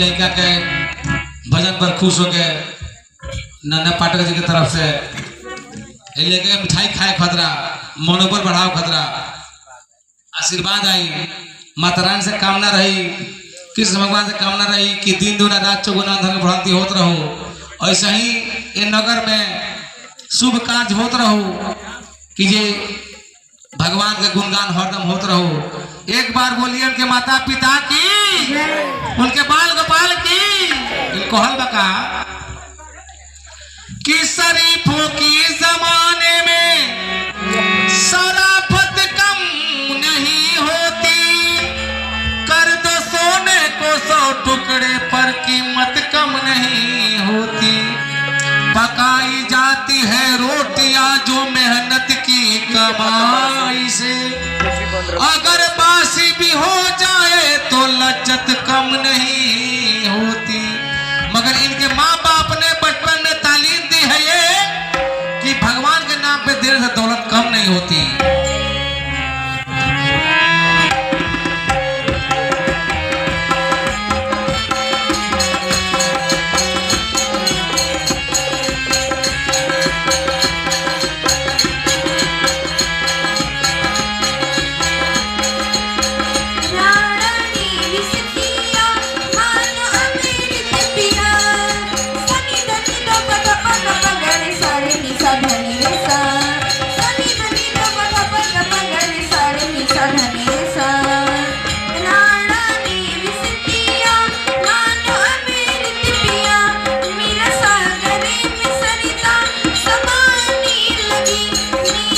लड़का के भजन पर खुश हो गए नन्ना पाठक जी की तरफ से लेके मिठाई खाए खतरा मनोबल बढ़ाओ खतरा आशीर्वाद आई माता रानी से कामना रही कृष्ण भगवान से कामना रही कि दिन दुना रात चौगुना धन भ्रांति होत रहो। ऐसा ही ये नगर में शुभ कार्य होत रहो कि जे भगवान के गुणगान हरदम होत रहो। एक बार बोलिए उनके माता पिता की उनके बाल गोपाल की इनको हल बका कि शरीफों की जमाने में शराफत कम नहीं होती, कर दो सोने को 100 टुकड़े पर कीमत कम नहीं होती, पकाई जाती है रोटियां जो मेहनत की कमाई से, अगर बासी भी हो जाए तो लज्जत कम नहीं